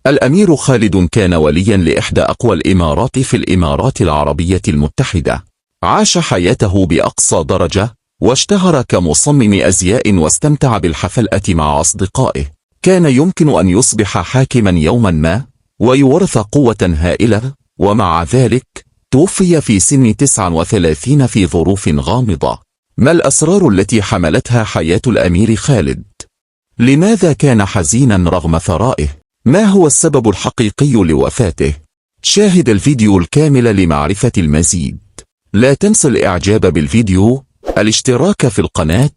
الأمير خالد كان وليا لإحدى أقوى الإمارات في الإمارات العربية المتحدة. عاش حياته بأقصى درجة، واشتهر كمصمم أزياء، واستمتع بالحفلة مع أصدقائه. كان يمكن أن يصبح حاكما يوما ما، ويورث قوة هائلة، ومع ذلك توفي في سن 39 في ظروف غامضة. ما الأسرار التي حملتها حياة الأمير خالد؟ لماذا كان حزينا رغم ثرائه؟ ما هو السبب الحقيقي لوفاته؟ شاهد الفيديو الكامل لمعرفة المزيد. لا تنسى الإعجاب بالفيديو، الاشتراك في القناة،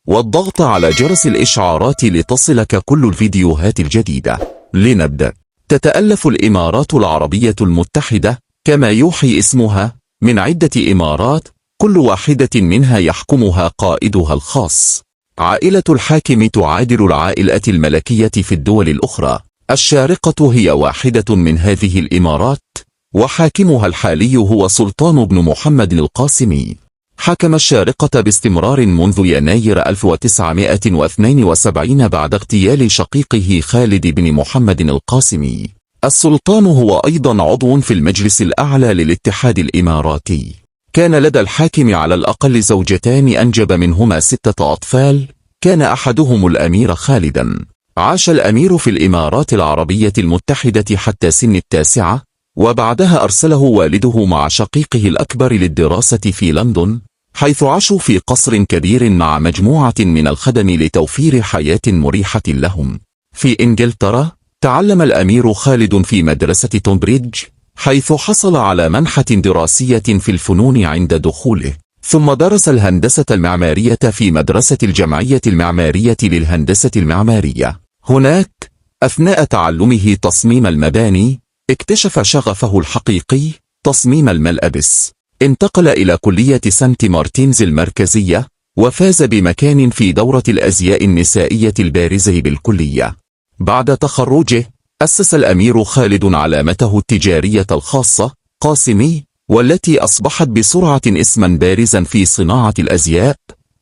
والضغط على جرس الإشعارات لتصلك كل الفيديوهات الجديدة. لنبدأ. تتألف الإمارات العربية المتحدة كما يوحي اسمها من عدة إمارات، كل واحدة منها يحكمها قائدها الخاص. عائلة الحاكم تعادل العائلة الملكية في الدول الأخرى. الشارقة هي واحدة من هذه الإمارات، وحاكمها الحالي هو سلطان بن محمد القاسمي. حكم الشارقة باستمرار منذ يناير 1972 بعد اغتيال شقيقه خالد بن محمد القاسمي. السلطان هو أيضا عضو في المجلس الأعلى للاتحاد الإماراتي. كان لدى الحاكم على الأقل زوجتان أنجب منهما 6 أطفال، كان أحدهم الأمير خالدا. عاش الأمير في الإمارات العربية المتحدة حتى سن 9، وبعدها أرسله والده مع شقيقه الأكبر للدراسة في لندن، حيث عاشوا في قصر كبير مع مجموعة من الخدم لتوفير حياة مريحة لهم. في إنجلترا تعلم الأمير خالد في مدرسة تومبريدج، حيث حصل على منحة دراسية في الفنون عند دخوله، ثم درس الهندسة المعمارية في مدرسة الجمعية المعمارية للهندسة المعمارية. هناك أثناء تعلمه تصميم المباني اكتشف شغفه الحقيقي، تصميم الملابس. انتقل إلى كلية سانت مارتينز المركزية، وفاز بمكان في دورة الأزياء النسائية البارزة بالكلية. بعد تخرجه أسس الأمير خالد علامته التجارية الخاصة قاسمي، والتي أصبحت بسرعة اسما بارزا في صناعة الأزياء،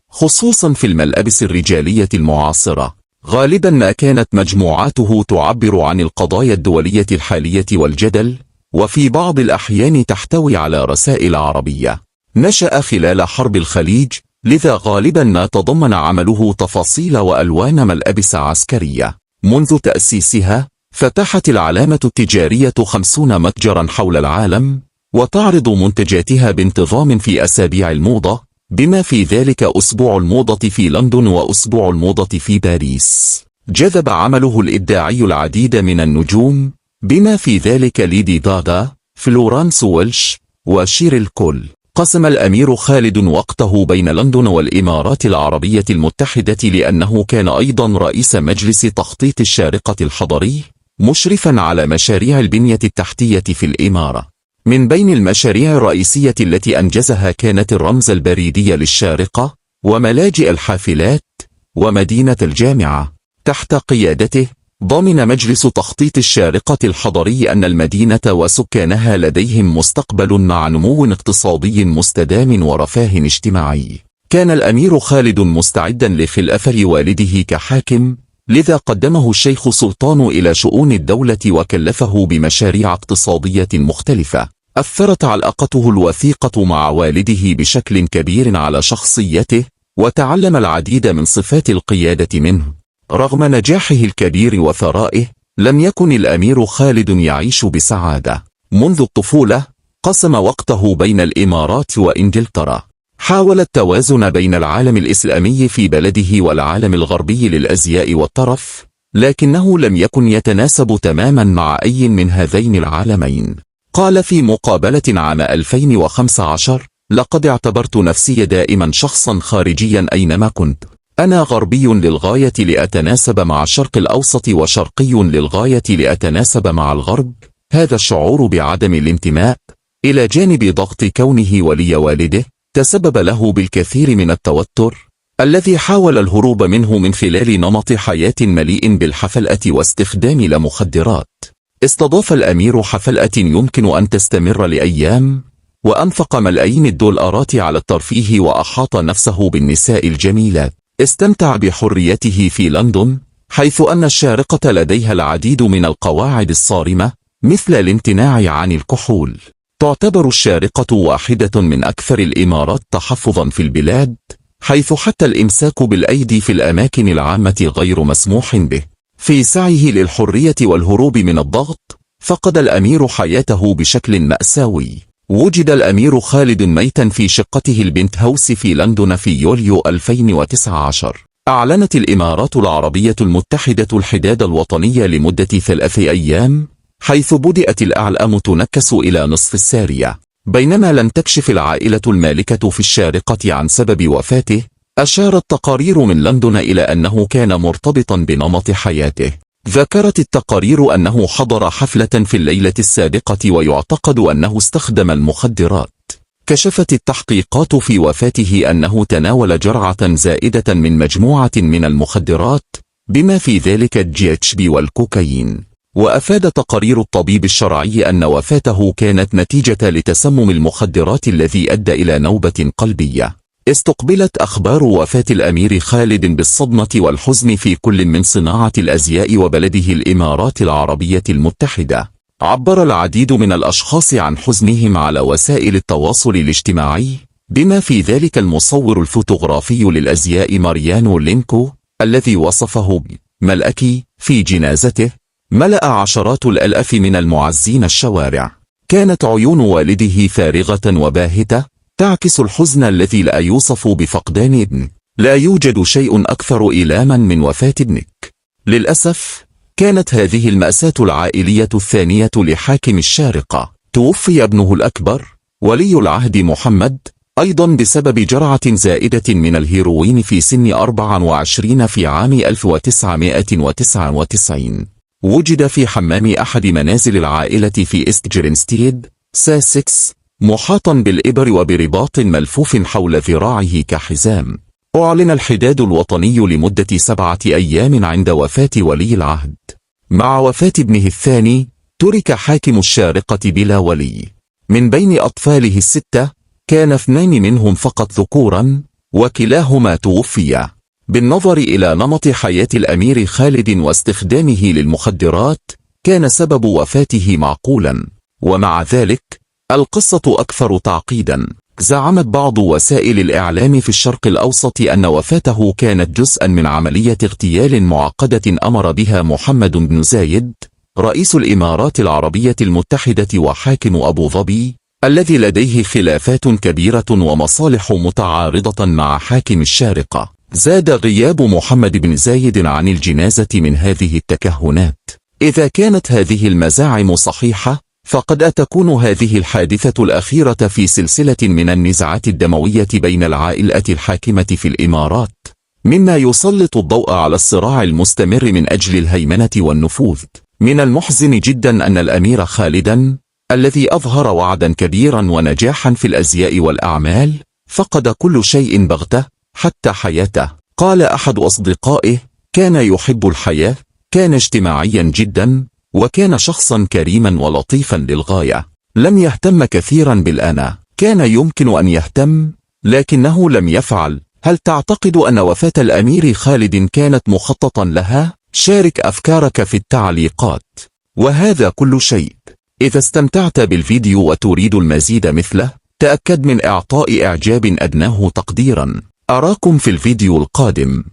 خصوصا في الملابس الرجالية المعاصرة. غالبا ما كانت مجموعاته تعبر عن القضايا الدولية الحالية والجدل، وفي بعض الأحيان تحتوي على رسائل عربية. نشأ خلال حرب الخليج، لذا غالبا ما تضمن عمله تفاصيل وألوان ملابس عسكرية. منذ تأسيسها فتحت العلامة التجارية 50 متجرا حول العالم، وتعرض منتجاتها بانتظام في أسابيع الموضة، بما في ذلك أسبوع الموضة في لندن وأسبوع الموضة في باريس. جذب عمله الإبداعي العديد من النجوم، بما في ذلك ليدي دادا، فلورانس ويلش، وشيريل كول. قسم الأمير خالد وقته بين لندن والإمارات العربية المتحدة، لأنه كان أيضا رئيس مجلس تخطيط الشارقة الحضري، مشرفا على مشاريع البنية التحتية في الإمارة. من بين المشاريع الرئيسية التي أنجزها كانت الرمز البريدي للشارقة، وملاجئ الحافلات، ومدينة الجامعة. تحت قيادته ضمن مجلس تخطيط الشارقة الحضري أن المدينة وسكانها لديهم مستقبل مع نمو اقتصادي مستدام ورفاه اجتماعي. كان الأمير خالد مستعدا لخلافة والده كحاكم، لذا قدمه الشيخ سلطان إلى شؤون الدولة وكلفه بمشاريع اقتصادية مختلفة. أثرت علاقته الوثيقة مع والده بشكل كبير على شخصيته، وتعلم العديد من صفات القيادة منه. رغم نجاحه الكبير وثرائه، لم يكن الأمير خالد يعيش بسعادة. منذ الطفولة قسم وقته بين الإمارات وإنجلترا. حاول التوازن بين العالم الإسلامي في بلده والعالم الغربي للأزياء والترف، لكنه لم يكن يتناسب تماما مع أي من هذين العالمين. قال في مقابلة عام 2015: لقد اعتبرت نفسي دائما شخصا خارجيا أينما كنت. أنا غربي للغاية لأتناسب مع الشرق الأوسط، وشرقي للغاية لأتناسب مع الغرب. هذا الشعور بعدم الانتماء، إلى جانب ضغط كونه ولي والده، تسبب له بالكثير من التوتر، الذي حاول الهروب منه من خلال نمط حياة مليء بالحفلة واستخدام المخدرات. استضاف الأمير حفلة يمكن أن تستمر لأيام، وأنفق ملايين الدولارات على الترفيه، وأحاط نفسه بالنساء الجميلات. استمتع بحريته في لندن، حيث أن الشارقة لديها العديد من القواعد الصارمة مثل الامتناع عن الكحول. تعتبر الشارقة واحدة من أكثر الإمارات تحفظا في البلاد، حيث حتى الإمساك بالأيدي في الأماكن العامة غير مسموح به. في سعيه للحرية والهروب من الضغط، فقد الأمير حياته بشكل مأساوي. وجد الأمير خالد ميتا في شقته البنت هاوس في لندن في يوليو 2019. أعلنت الإمارات العربية المتحدة الحداد الوطني لمدة 3 أيام، حيث بدأت الأعلام تنكس إلى نصف السارية. بينما لم تكشف العائلة المالكة في الشارقة عن سبب وفاته، أشارت تقارير من لندن إلى أنه كان مرتبطا بنمط حياته. ذكرت التقارير أنه حضر حفلة في الليلة السابقة ويعتقد أنه استخدم المخدرات. كشفت التحقيقات في وفاته أنه تناول جرعة زائدة من مجموعة من المخدرات، بما في ذلك الGHB والكوكايين. وأفاد تقارير الطبيب الشرعي أن وفاته كانت نتيجة لتسمم المخدرات الذي أدى إلى نوبة قلبية. استقبلت أخبار وفاة الأمير خالد بالصدمة والحزن في كل من صناعة الأزياء وبلده الإمارات العربية المتحدة. عبر العديد من الأشخاص عن حزنهم على وسائل التواصل الاجتماعي، بما في ذلك المصور الفوتوغرافي للأزياء ماريانو لينكو، الذي وصفه بملأكي. في جنازته ملأ عشرات الآلاف من المعزين الشوارع. كانت عيون والده فارغة وباهتة، تعكس الحزن الذي لا يوصف بفقدان ابن. لا يوجد شيء أكثر إيلاما من وفاة ابنك. للأسف كانت هذه المأساة العائلية الثانية لحاكم الشارقة. توفي ابنه الأكبر ولي العهد محمد أيضا بسبب جرعة زائدة من الهيروين في سن 24 في عام 1999. وجد في حمام أحد منازل العائلة في إست جرينستيد، ساسكس، محاطا بالإبر وبرباط ملفوف حول ذراعه كحزام. أعلن الحداد الوطني لمدة 7 أيام عند وفاة ولي العهد. مع وفاة ابنه الثاني، ترك حاكم الشارقة بلا ولي. من بين أطفاله ال6 كان 2 منهم فقط ذكورا، وكلاهما توفيا. بالنظر إلى نمط حياة الأمير خالد واستخدامه للمخدرات، كان سبب وفاته معقولا. ومع ذلك القصة أكثر تعقيدا. زعمت بعض وسائل الإعلام في الشرق الأوسط أن وفاته كانت جزءا من عملية اغتيال معقدة أمر بها محمد بن زايد، رئيس الإمارات العربية المتحدة وحاكم أبو ظبي، الذي لديه خلافات كبيرة ومصالح متعارضة مع حاكم الشارقة. زاد غياب محمد بن زايد عن الجنازة من هذه التكهنات. إذا كانت هذه المزاعم صحيحة، فقد تكون هذه الحادثة الأخيرة في سلسلة من النزاعات الدموية بين العائلة الحاكمة في الإمارات، مما يسلط الضوء على الصراع المستمر من أجل الهيمنة والنفوذ. من المحزن جدا أن الأمير خالدا، الذي أظهر وعدا كبيرا ونجاحا في الأزياء والأعمال، فقد كل شيء بغتة حتى حياته. قال أحد أصدقائه: كان يحب الحياة، كان اجتماعيا جدا، وكان شخصا كريما ولطيفا للغاية. لم يهتم كثيرا بالأنا. كان يمكن أن يهتم، لكنه لم يفعل. هل تعتقد أن وفاة الأمير خالد كانت مخططا لها؟ شارك أفكارك في التعليقات. وهذا كل شيء. إذا استمتعت بالفيديو وتريد المزيد مثله، تأكد من إعطاء إعجاب أدناه تقديرا. أراكم في الفيديو القادم.